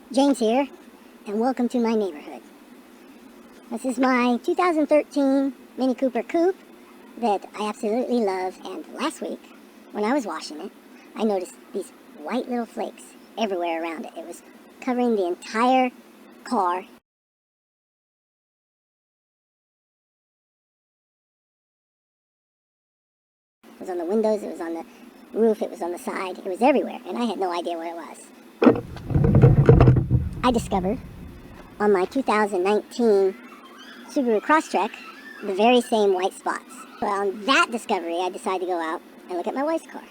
James here, and welcome to my neighborhood. This is my 2013 Mini Cooper Coupe that I absolutely love, and last week, when I was washing it, I noticed these white little flakes everywhere around it. It was covering the entire car. It was on the windows, it was on the roof, it was on the side, it was everywhere, and I had no idea what it was. I discovered on my 2019 Subaru Crosstrek the very same white spots. So on that discovery, I decided to go out and look at my wife's car.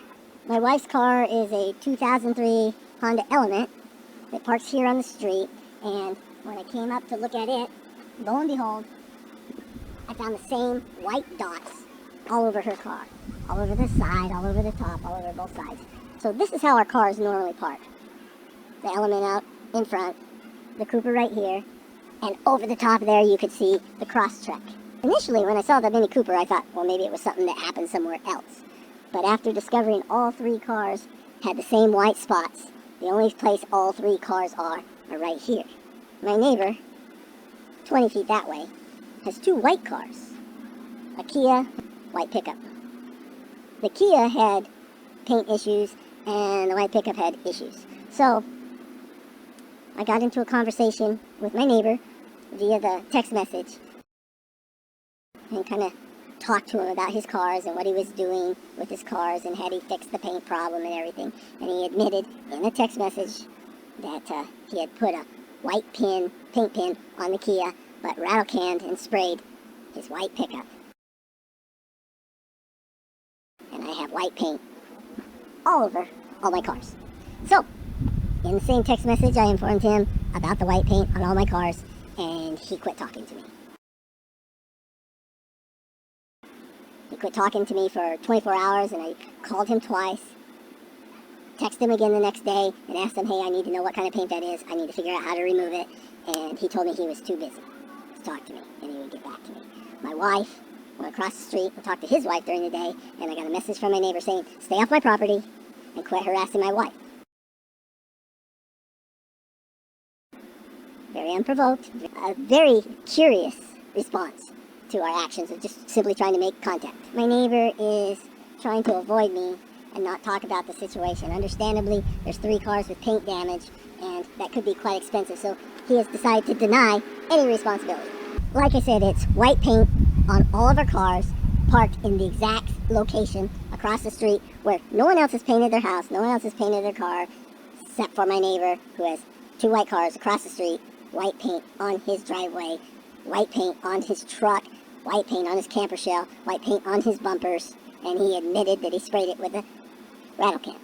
My wife's car is a 2003 Honda Element that parks here on the street, and when I came up to look at it, lo and behold, I found the same white dots all over her car. All over the side, all over the top, all over both sides. So this is how our cars normally park. The Element out in front, the Cooper right here, and over the top there you could see the Crosstrek. Initially when I saw the Mini Cooper I thought, well, maybe it was something that happened somewhere else. But after discovering all three cars had the same white spots, the only place all three cars are right here. My neighbor, 20 feet that way, has two white cars. A Kia white pickup. The Kia had paint issues and the white pickup had issues. So I got into a conversation with my neighbor via the text message and kind of talked to him about his cars and what he was doing with his cars and had he fixed the paint problem and everything. And he admitted in the text message that he had put a white paint pin on the Kia, but rattle-canned and sprayed his white pickup. And I have white paint all over all my cars. So, in the same text message, I informed him about the white paint on all my cars, and he quit talking to me. He quit talking to me for 24 hours, and I called him twice, texted him again the next day, and asked him, hey, I need to know what kind of paint that is. I need to figure out how to remove it. And he told me he was too busy to talk to me, and he would get back to me. My wife went across the street and talked to his wife during the day, and I got a message from my neighbor saying, stay off my property and quit harassing my wife. Very unprovoked, a very curious response to our actions of just simply trying to make contact. My neighbor is trying to avoid me and not talk about the situation. Understandably, there's three cars with paint damage, and that could be quite expensive, so he has decided to deny any responsibility. Like I said, it's white paint on all of our cars, parked in the exact location across the street where no one else has painted their house, no one else has painted their car, except for my neighbor who has two white cars across the street, white paint on his driveway, white paint on his truck, white paint on his camper shell, white paint on his bumpers, and he admitted that he sprayed it with a rattle can.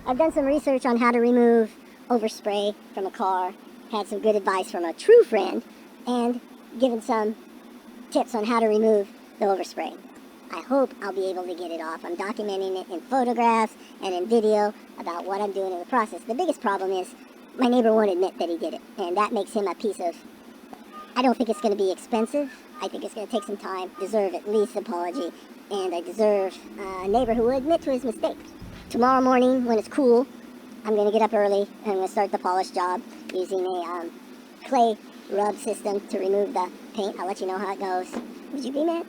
I've done some research on how to remove overspray from a car, had some good advice from a true friend, and given some tips on how to remove the overspray. I hope I'll be able to get it off. I'm documenting it in photographs and in video about what I'm doing in the process. The biggest problem is my neighbor won't admit that he did it, and that makes him a piece of... I don't think it's going to be expensive. I think it's going to take some time. I deserve at least an apology, and I deserve a neighbor who will admit to his mistake. Tomorrow morning, when it's cool, I'm going to get up early and I'm going to start the polish job using a clay rub system to remove the paint. I'll let you know how it goes. Would you be mad?